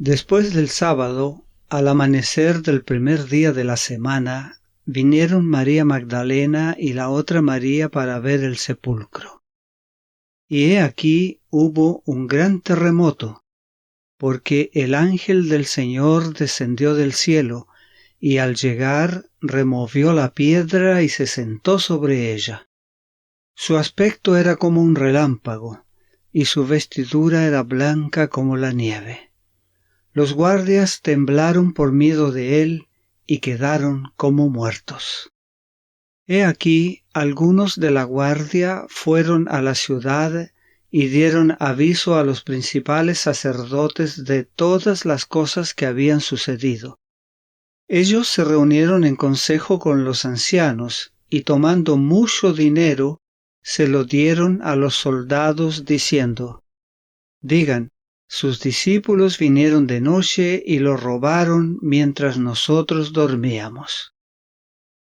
Después del sábado, al amanecer del primer día de la semana, vinieron María Magdalena y la otra María para ver el sepulcro. Y he aquí hubo un gran terremoto, porque el ángel del Señor descendió del cielo, y al llegar removió la piedra y se sentó sobre ella. Su aspecto era como un relámpago, y su vestidura era blanca como la nieve. Los guardias temblaron por miedo de él y quedaron como muertos. He aquí, algunos de la guardia fueron a la ciudad y dieron aviso a los principales sacerdotes de todas las cosas que habían sucedido. Ellos se reunieron en consejo con los ancianos y tomando mucho dinero, se lo dieron a los soldados diciendo: «Digan, sus discípulos vinieron de noche y lo robaron mientras nosotros dormíamos.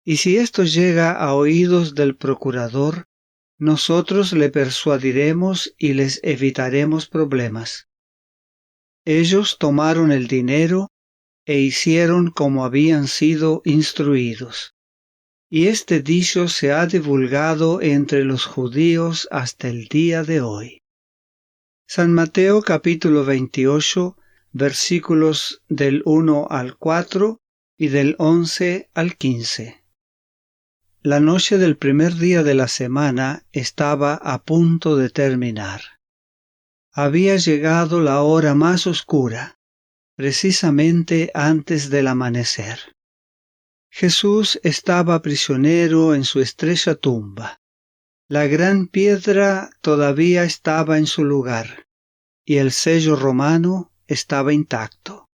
Y si esto llega a oídos del procurador, nosotros le persuadiremos y les evitaremos problemas». Ellos tomaron el dinero e hicieron como habían sido instruidos. Y este dicho se ha divulgado entre los judíos hasta el día de hoy. San Mateo capítulo 28, versículos del 1 al 4 y del 11 al 15. La noche del primer día de la semana estaba a punto de terminar. Había llegado la hora más oscura, precisamente antes del amanecer. Jesús estaba prisionero en su estrecha tumba. La gran piedra todavía estaba en su lugar, y el sello romano estaba intacto.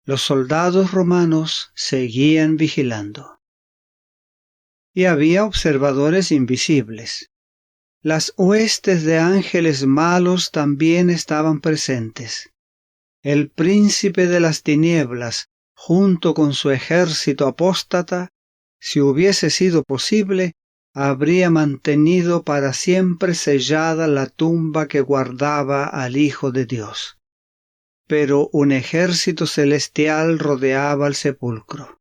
Los soldados romanos seguían vigilando. Y había observadores invisibles. Las huestes de ángeles malos también estaban presentes. El príncipe de las tinieblas, junto con su ejército apóstata, si hubiese sido posible, habría mantenido para siempre sellada la tumba que guardaba al Hijo de Dios. Pero un ejército celestial rodeaba el sepulcro.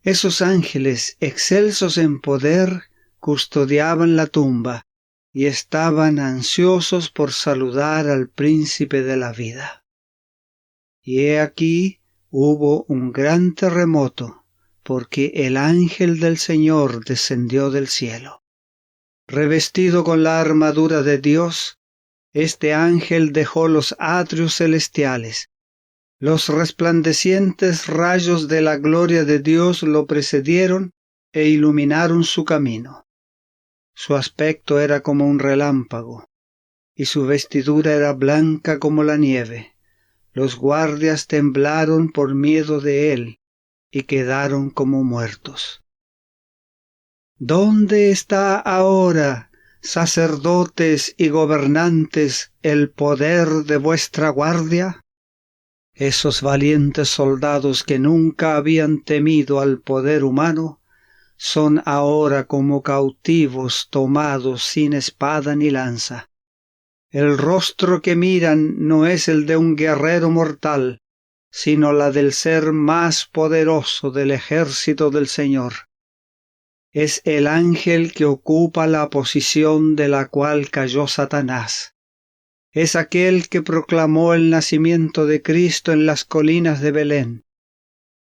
Esos ángeles, excelsos en poder, custodiaban la tumba y estaban ansiosos por saludar al príncipe de la vida. Y he aquí hubo un gran terremoto, porque el ángel del Señor descendió del cielo. Revestido con la armadura de Dios, este ángel dejó los atrios celestiales. Los resplandecientes rayos de la gloria de Dios lo precedieron e iluminaron su camino. Su aspecto era como un relámpago, y su vestidura era blanca como la nieve. Los guardias temblaron por miedo de él y quedaron como muertos. ¿Dónde está ahora, sacerdotes y gobernantes, el poder de vuestra guardia? Esos valientes soldados que nunca habían temido al poder humano son ahora como cautivos tomados sin espada ni lanza. El rostro que miran no es el de un guerrero mortal, sino la del ser más poderoso del ejército del Señor. Es el ángel que ocupa la posición de la cual cayó Satanás. Es aquel que proclamó el nacimiento de Cristo en las colinas de Belén.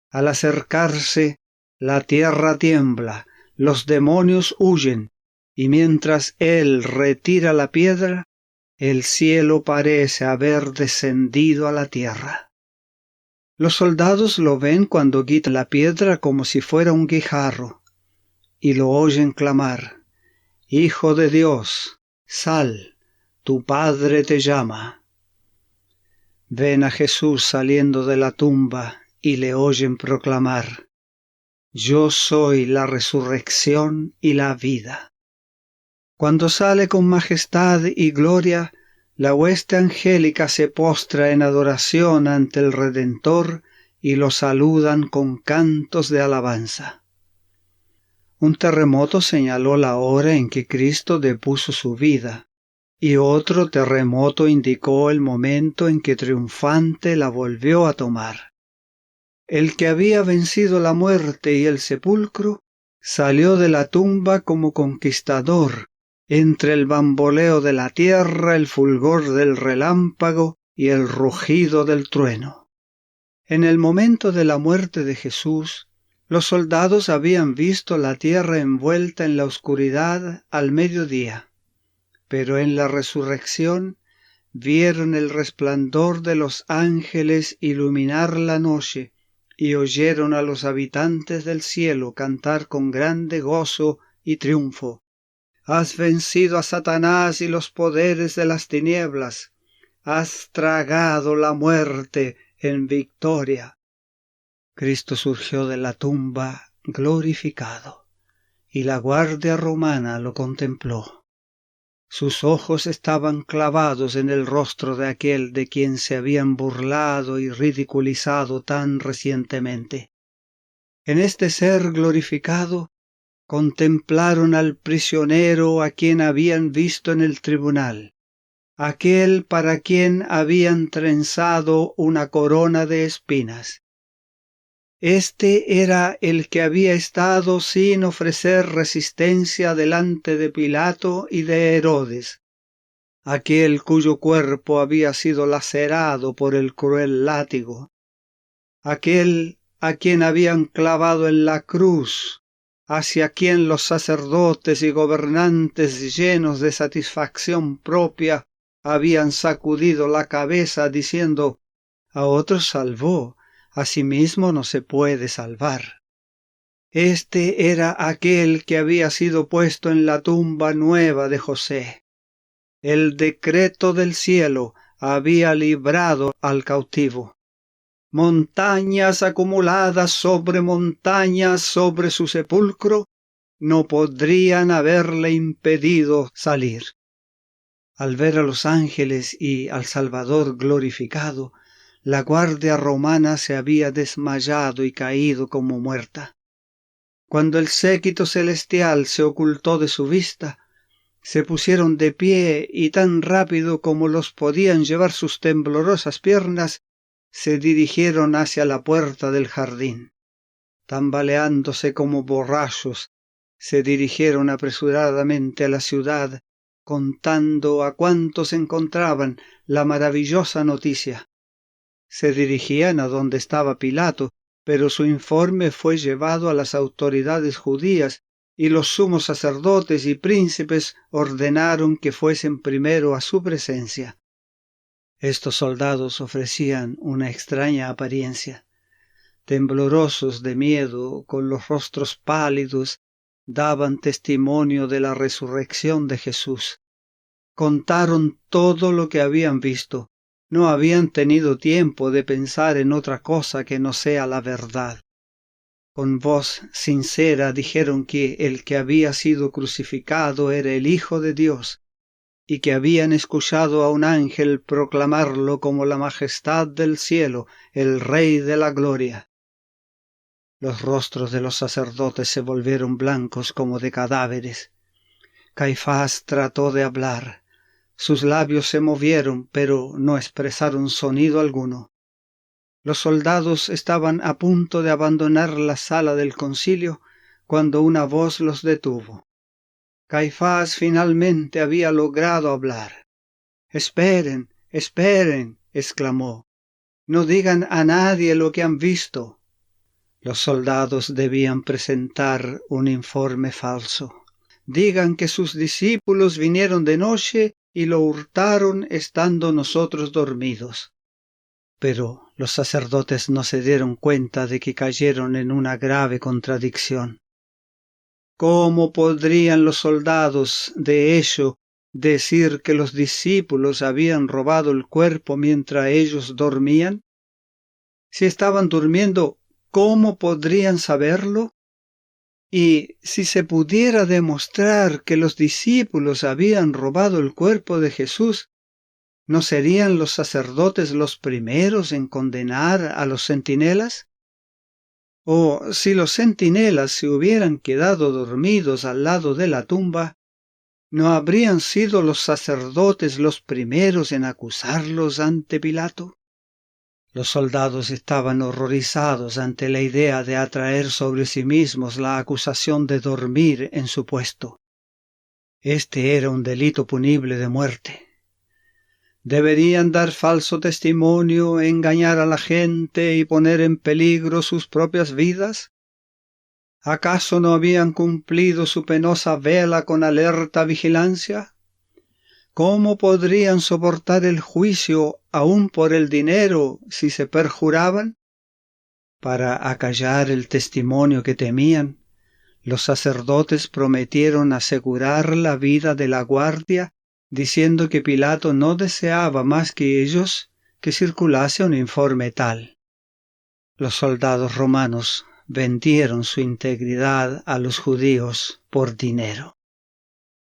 Al acercarse, la tierra tiembla, los demonios huyen, y mientras él retira la piedra, el cielo parece haber descendido a la tierra. Los soldados lo ven cuando quita la piedra como si fuera un guijarro, y lo oyen clamar: «Hijo de Dios, sal, tu Padre te llama». Ven a Jesús saliendo de la tumba y le oyen proclamar: «Yo soy la resurrección y la vida». Cuando sale con majestad y gloria, la hueste angélica se postra en adoración ante el Redentor y lo saludan con cantos de alabanza. Un terremoto señaló la hora en que Cristo depuso su vida, y otro terremoto indicó el momento en que triunfante la volvió a tomar. El que había vencido la muerte y el sepulcro salió de la tumba como conquistador, entre el bamboleo de la tierra, el fulgor del relámpago y el rugido del trueno. En el momento de la muerte de Jesús, los soldados habían visto la tierra envuelta en la oscuridad al mediodía, pero en la resurrección vieron el resplandor de los ángeles iluminar la noche y oyeron a los habitantes del cielo cantar con grande gozo y triunfo: Has vencido a Satanás y los poderes de las tinieblas, has tragado la muerte en victoria. Cristo surgió de la tumba glorificado, y la guardia romana lo contempló. Sus ojos estaban clavados en el rostro de aquel de quien se habían burlado y ridiculizado tan recientemente. En este ser glorificado contemplaron al prisionero a quien habían visto en el tribunal, aquel para quien habían trenzado una corona de espinas. Este era el que había estado sin ofrecer resistencia delante de Pilato y de Herodes, aquel cuyo cuerpo había sido lacerado por el cruel látigo, aquel a quien habían clavado en la cruz, hacia quien los sacerdotes y gobernantes llenos de satisfacción propia habían sacudido la cabeza diciendo: a otros salvó, a sí mismo no se puede salvar. Este era aquel que había sido puesto en la tumba nueva de José. El decreto del cielo había librado al cautivo. Montañas acumuladas sobre montañas sobre su sepulcro no podrían haberle impedido salir. Al ver a los ángeles y al Salvador glorificado, la guardia romana se había desmayado y caído como muerta. Cuando el séquito celestial se ocultó de su vista, se pusieron de pie y tan rápido como los podían llevar sus temblorosas piernas, se dirigieron hacia la puerta del jardín. Tambaleándose como borrachos, se dirigieron apresuradamente a la ciudad, contando a cuantos encontraban la maravillosa noticia. Se dirigían a donde estaba Pilato, pero su informe fue llevado a las autoridades judías, y los sumos sacerdotes y príncipes ordenaron que fuesen primero a su presencia. Estos soldados ofrecían una extraña apariencia. Temblorosos de miedo, con los rostros pálidos, daban testimonio de la resurrección de Jesús. Contaron todo lo que habían visto. No habían tenido tiempo de pensar en otra cosa que no sea la verdad. Con voz sincera dijeron que el que había sido crucificado era el Hijo de Dios, y que habían escuchado a un ángel proclamarlo como la majestad del cielo, el Rey de la gloria. Los rostros de los sacerdotes se volvieron blancos como de cadáveres. Caifás trató de hablar. Sus labios se movieron, pero no expresaron sonido alguno. Los soldados estaban a punto de abandonar la sala del concilio cuando una voz los detuvo. Caifás finalmente había logrado hablar. «Esperen, esperen», exclamó. «No digan a nadie lo que han visto». Los soldados debían presentar un informe falso. Digan que sus discípulos vinieron de noche y lo hurtaron estando nosotros dormidos. Pero los sacerdotes no se dieron cuenta de que cayeron en una grave contradicción. ¿Cómo podrían los soldados, de hecho, decir que los discípulos habían robado el cuerpo mientras ellos dormían? Si estaban durmiendo, ¿cómo podrían saberlo? Y si se pudiera demostrar que los discípulos habían robado el cuerpo de Jesús, ¿no serían los sacerdotes los primeros en condenar a los centinelas? O si los centinelas se hubieran quedado dormidos al lado de la tumba, ¿No habrían sido los sacerdotes los primeros en acusarlos ante Pilato? Los soldados estaban horrorizados ante la idea de atraer sobre sí mismos la acusación de dormir en su puesto. Este era un delito punible de muerte. ¿Deberían dar falso testimonio, engañar a la gente y poner en peligro sus propias vidas? ¿Acaso no habían cumplido su penosa vela con alerta vigilancia? ¿Cómo podrían soportar el juicio aún por el dinero si se perjuraban? Para acallar el testimonio que temían, los sacerdotes prometieron asegurar la vida de la guardia, diciendo que Pilato no deseaba más que ellos que circulase un informe tal. Los soldados romanos vendieron su integridad a los judíos por dinero.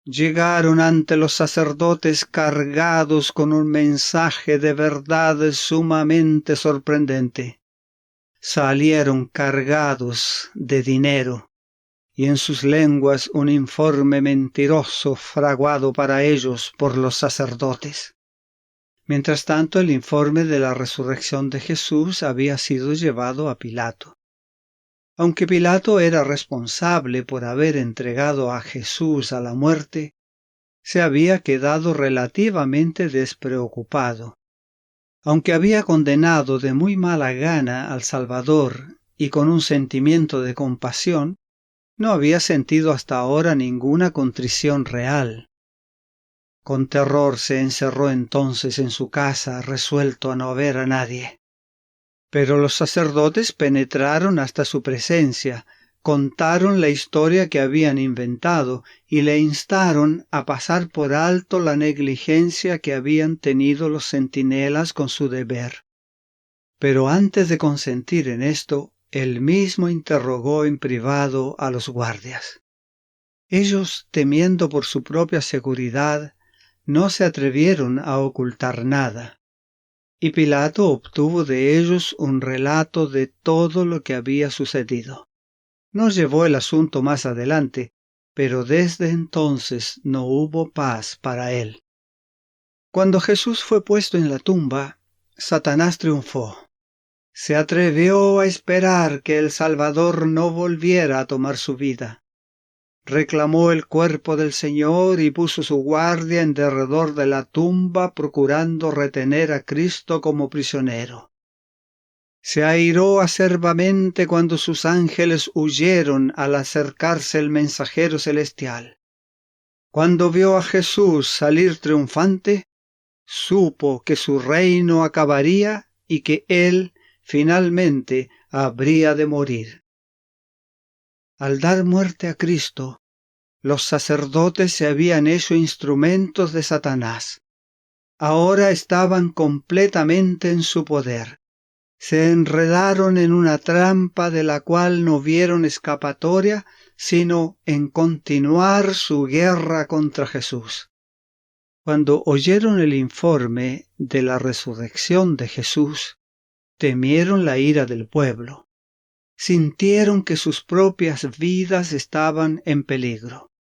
Llegaron ante los sacerdotes cargados con un mensaje de verdad sumamente sorprendente. Salieron cargados de dinero y en sus lenguas un informe mentiroso fraguado para ellos por los sacerdotes. Mientras tanto, el informe de la resurrección de Jesús había sido llevado a Pilato. Aunque Pilato era responsable por haber entregado a Jesús a la muerte, se había quedado relativamente despreocupado. Aunque había condenado de muy mala gana al Salvador y con un sentimiento de compasión, no había sentido hasta ahora ninguna contrición real. Con terror se encerró entonces en su casa, resuelto a no ver a nadie. Pero los sacerdotes penetraron hasta su presencia, contaron la historia que habían inventado y le instaron a pasar por alto la negligencia que habían tenido los centinelas con su deber. Pero antes de consentir en esto, él mismo interrogó en privado a los guardias. Ellos, temiendo por su propia seguridad, no se atrevieron a ocultar nada, y Pilato obtuvo de ellos un relato de todo lo que había sucedido. No llevó el asunto más adelante, pero desde entonces no hubo paz para él. Cuando Jesús fue puesto en la tumba, Satanás triunfó. Se atrevió a esperar que el Salvador no volviera a tomar su vida. Reclamó el cuerpo del Señor y puso su guardia en derredor de la tumba, procurando retener a Cristo como prisionero. Se airó acerbamente cuando sus ángeles huyeron al acercarse el mensajero celestial. Cuando vio a Jesús salir triunfante, supo que su reino acabaría y que él finalmente habría de morir. Al dar muerte a Cristo, los sacerdotes se habían hecho instrumentos de Satanás. Ahora estaban completamente en su poder. Se enredaron en una trampa de la cual no vieron escapatoria, sino en continuar su guerra contra Jesús. Cuando oyeron el informe de la resurrección de Jesús, temieron la ira del pueblo. Sintieron que sus propias vidas estaban en peligro.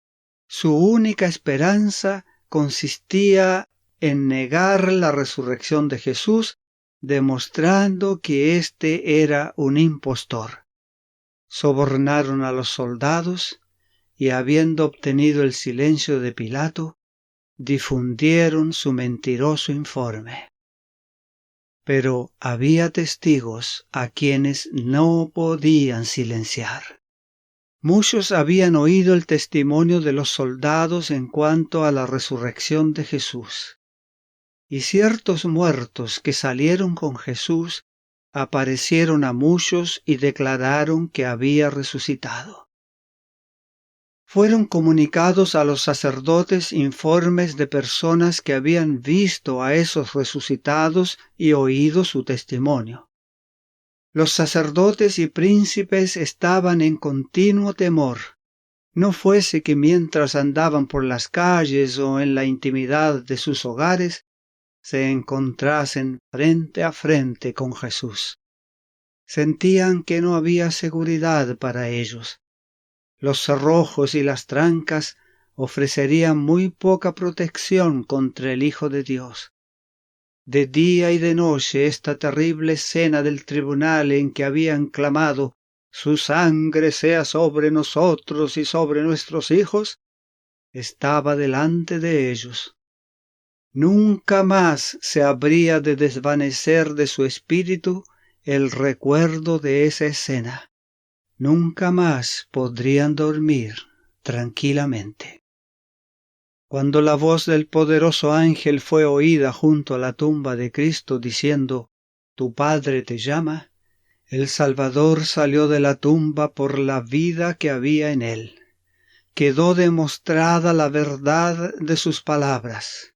Su única esperanza consistía en negar la resurrección de Jesús, demostrando que éste era un impostor. Sobornaron a los soldados y, habiendo obtenido el silencio de Pilato, difundieron su mentiroso informe. Pero había testigos a quienes no podían silenciar. Muchos habían oído el testimonio de los soldados en cuanto a la resurrección de Jesús. Y ciertos muertos que salieron con Jesús aparecieron a muchos y declararon que había resucitado. Fueron comunicados a los sacerdotes informes de personas que habían visto a esos resucitados y oído su testimonio. Los sacerdotes y príncipes estaban en continuo temor. No fuese que mientras andaban por las calles o en la intimidad de sus hogares, se encontrasen frente a frente con Jesús. Sentían que no había seguridad para ellos. Los cerrojos y las trancas ofrecerían muy poca protección contra el Hijo de Dios. De día y de noche esta terrible escena del tribunal en que habían clamado «Su sangre sea sobre nosotros y sobre nuestros hijos», estaba delante de ellos. Nunca más se habría de desvanecer de su espíritu el recuerdo de esa escena. Nunca más podrían dormir tranquilamente. Cuando la voz del poderoso ángel fue oída junto a la tumba de Cristo diciendo, «Tu Padre te llama», el Salvador salió de la tumba por la vida que había en él. Quedó demostrada la verdad de sus palabras.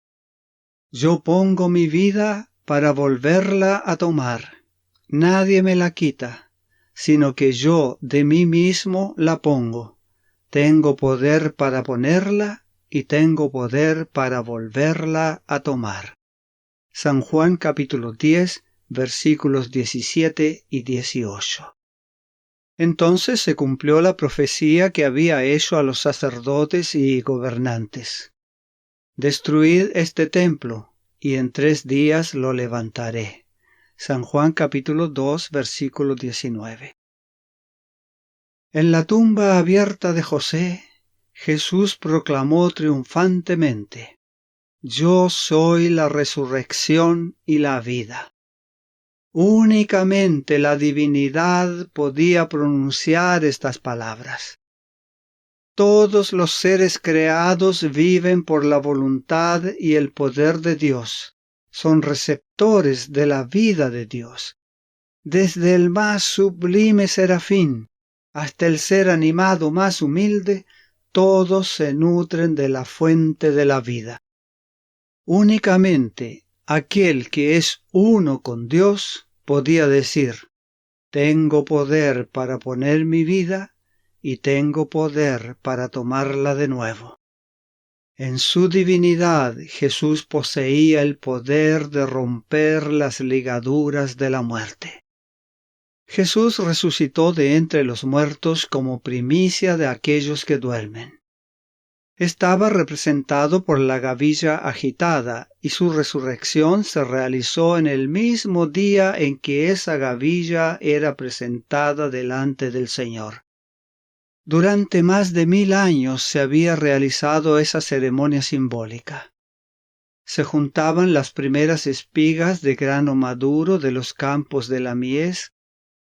«Yo pongo mi vida para volverla a tomar. Nadie me la quita, sino que yo de mí mismo la pongo. Tengo poder para ponerla y tengo poder para volverla a tomar». San Juan capítulo 10, versículos 17 y 18. Entonces se cumplió la profecía que había hecho a los sacerdotes y gobernantes. «Destruid este templo, y en 3 días lo levantaré». San Juan capítulo 2, versículo 19. En la tumba abierta de José, Jesús proclamó triunfantemente, «Yo soy la resurrección y la vida». Únicamente la divinidad podía pronunciar estas palabras. Todos los seres creados viven por la voluntad y el poder de Dios. Son receptores de la vida de Dios. Desde el más sublime serafín hasta el ser animado más humilde, todos se nutren de la fuente de la vida. Únicamente aquel que es uno con Dios podía decir, «Tengo poder para poner mi vida y tengo poder para tomarla de nuevo». En su divinidad Jesús poseía el poder de romper las ligaduras de la muerte. Jesús resucitó de entre los muertos como primicia de aquellos que duermen. Estaba representado por la gavilla agitada y su resurrección se realizó en el mismo día en que esa gavilla era presentada delante del Señor. Durante más de 1000 años se había realizado esa ceremonia simbólica. Se juntaban las primeras espigas de grano maduro de los campos de la mies,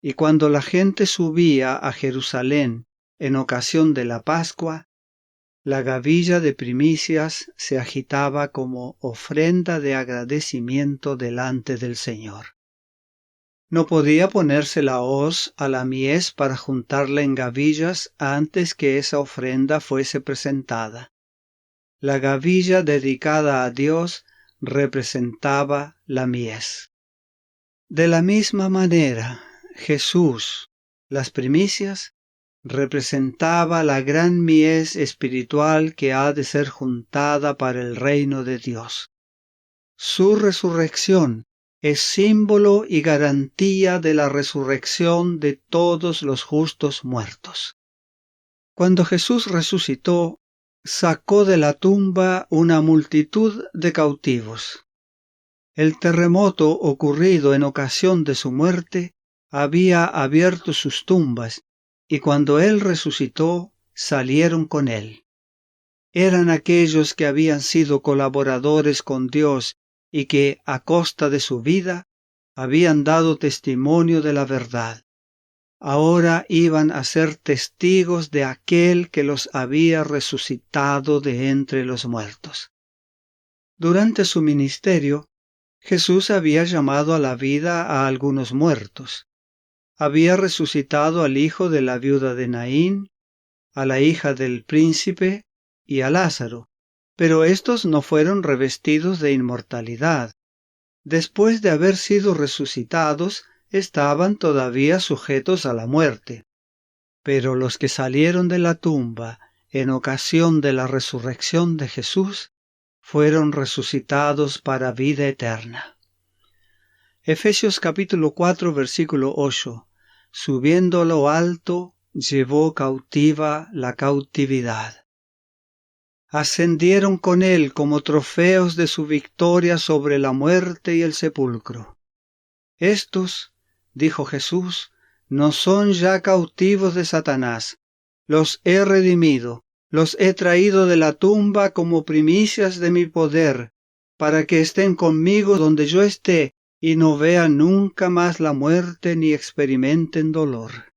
y cuando la gente subía a Jerusalén en ocasión de la Pascua, la gavilla de primicias se agitaba como ofrenda de agradecimiento delante del Señor. No podía ponerse la hoz a la mies para juntarla en gavillas antes que esa ofrenda fuese presentada. La gavilla dedicada a Dios representaba la mies. De la misma manera, Jesús, las primicias, representaba la gran mies espiritual que ha de ser juntada para el reino de Dios. Su resurrección es símbolo y garantía de la resurrección de todos los justos muertos. Cuando Jesús resucitó, sacó de la tumba una multitud de cautivos. El terremoto ocurrido en ocasión de su muerte había abierto sus tumbas, y cuando él resucitó, salieron con él. Eran aquellos que habían sido colaboradores con Dios y que, a costa de su vida, habían dado testimonio de la verdad. Ahora iban a ser testigos de aquel que los había resucitado de entre los muertos. Durante su ministerio, Jesús había llamado a la vida a algunos muertos. Había resucitado al hijo de la viuda de Naín, a la hija del príncipe y a Lázaro, pero estos no fueron revestidos de inmortalidad. Después de haber sido resucitados, estaban todavía sujetos a la muerte. Pero los que salieron de la tumba en ocasión de la resurrección de Jesús, fueron resucitados para vida eterna. Efesios capítulo 4, versículo 8. Subiendo a lo alto, llevó cautiva la cautividad. ascendieron con él como trofeos de su victoria sobre la muerte y el sepulcro. Estos, dijo Jesús, no son ya cautivos de Satanás. Los he redimido, los he traído de la tumba como primicias de mi poder, para que estén conmigo donde yo esté y no vean nunca más la muerte ni experimenten dolor.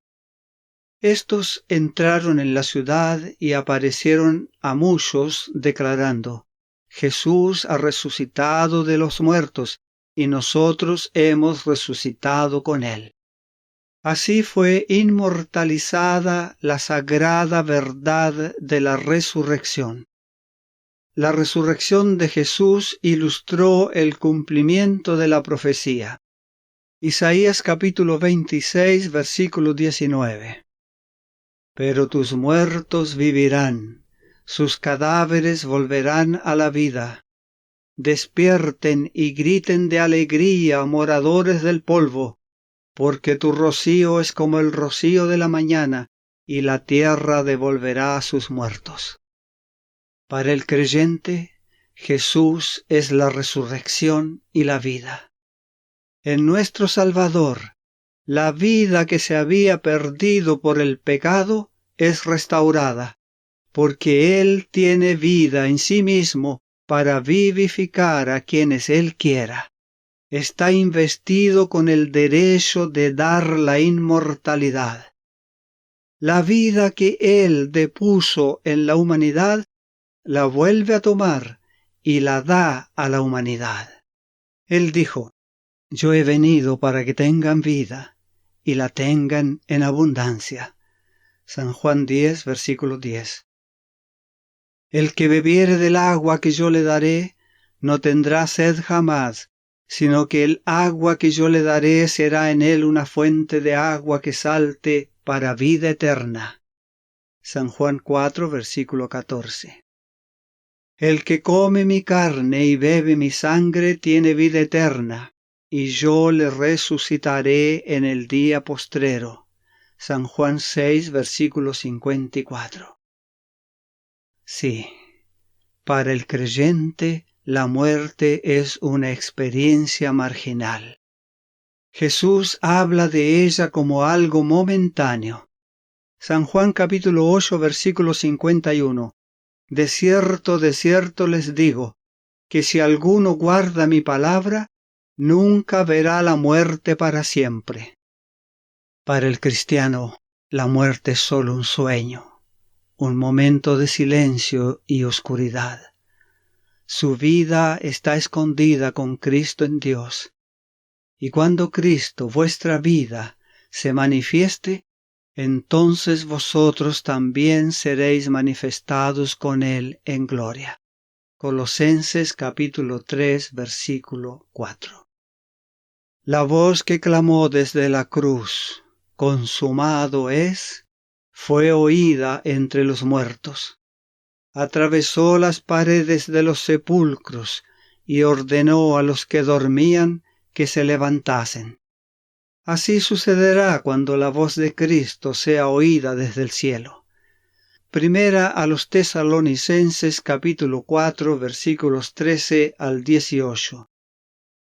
Estos entraron en la ciudad y aparecieron a muchos declarando: Jesús ha resucitado de los muertos y nosotros hemos resucitado con él. Así fue inmortalizada la sagrada verdad de la resurrección. La resurrección de Jesús ilustró el cumplimiento de la profecía. Isaías capítulo 26, versículo 19. Pero tus muertos vivirán, sus cadáveres volverán a la vida. Despierten y griten de alegría, moradores del polvo, porque tu rocío es como el rocío de la mañana, y la tierra devolverá a sus muertos. Para el creyente, Jesús es la resurrección y la vida. En nuestro Salvador, la vida que se había perdido por el pecado es restaurada, porque Él tiene vida en sí mismo para vivificar a quienes Él quiera. Está investido con el derecho de dar la inmortalidad. La vida que Él depuso en la humanidad la vuelve a tomar y la da a la humanidad. Él dijo: Yo he venido para que tengan vida y la tengan en abundancia. San Juan 10, versículo 10. El que bebiere del agua que yo le daré, no tendrá sed jamás, sino que el agua que yo le daré será en él una fuente de agua que salte para vida eterna. San Juan 4, versículo 14. El que come mi carne y bebe mi sangre tiene vida eterna, y yo le resucitaré en el día postrero. San Juan 6, versículo 54. Sí, para el creyente la muerte es una experiencia marginal. Jesús habla de ella como algo momentáneo. San Juan capítulo 8, versículo 51. De cierto les digo, que si alguno guarda mi palabra, nunca verá la muerte para siempre. Para el cristiano, la muerte es solo un sueño, un momento de silencio y oscuridad. Su vida está escondida con Cristo en Dios. Y cuando Cristo, vuestra vida, se manifieste, entonces vosotros también seréis manifestados con Él en gloria. Colosenses capítulo 3, versículo 4. La voz que clamó desde la cruz: consumado es, fue oída entre los muertos. Atravesó las paredes de los sepulcros y ordenó a los que dormían que se levantasen. Así sucederá cuando la voz de Cristo sea oída desde el cielo. Primera a los Tesalonicenses capítulo 4 versículos 13 al 18.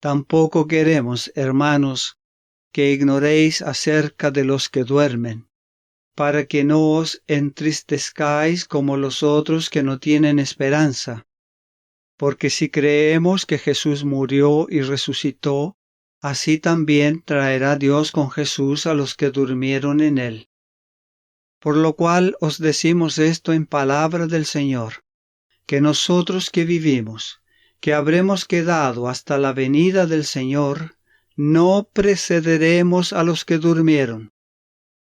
Tampoco queremos, hermanos, que ignoréis acerca de los que duermen, para que no os entristezcáis como los otros que no tienen esperanza. Porque si creemos que Jesús murió y resucitó, así también traerá Dios con Jesús a los que durmieron en él. Por lo cual os decimos esto en palabra del Señor, que nosotros que vivimos, que habremos quedado hasta la venida del Señor, no precederemos a los que durmieron.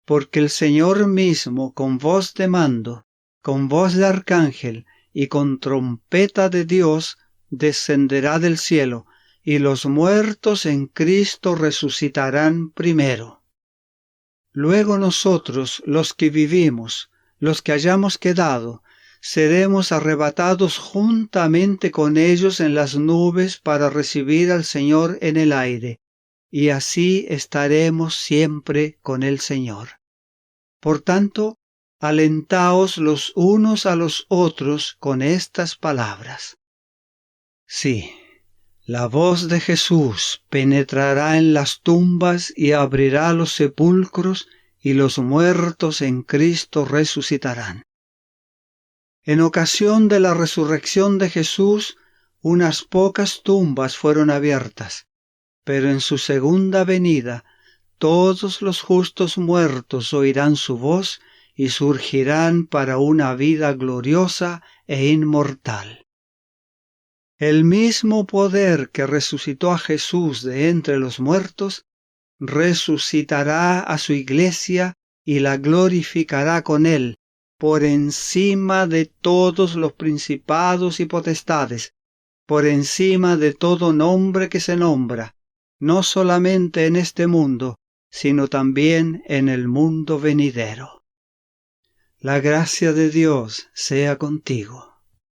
Porque el Señor mismo, con voz de mando, con voz de arcángel y con trompeta de Dios, descenderá del cielo, y los muertos en Cristo resucitarán primero. Luego nosotros, los que vivimos, los que hayamos quedado, seremos arrebatados juntamente con ellos en las nubes para recibir al Señor en el aire, y así estaremos siempre con el Señor. Por tanto, alentaos los unos a los otros con estas palabras. Sí, la voz de Jesús penetrará en las tumbas y abrirá los sepulcros, y los muertos en Cristo resucitarán. En ocasión de la resurrección de Jesús, unas pocas tumbas fueron abiertas, pero en su segunda venida, todos los justos muertos oirán su voz y surgirán para una vida gloriosa e inmortal. El mismo poder que resucitó a Jesús de entre los muertos, resucitará a su iglesia y la glorificará con él, por encima de todos los principados y potestades, por encima de todo nombre que se nombra, no solamente en este mundo, sino también en el mundo venidero. La gracia de Dios sea contigo.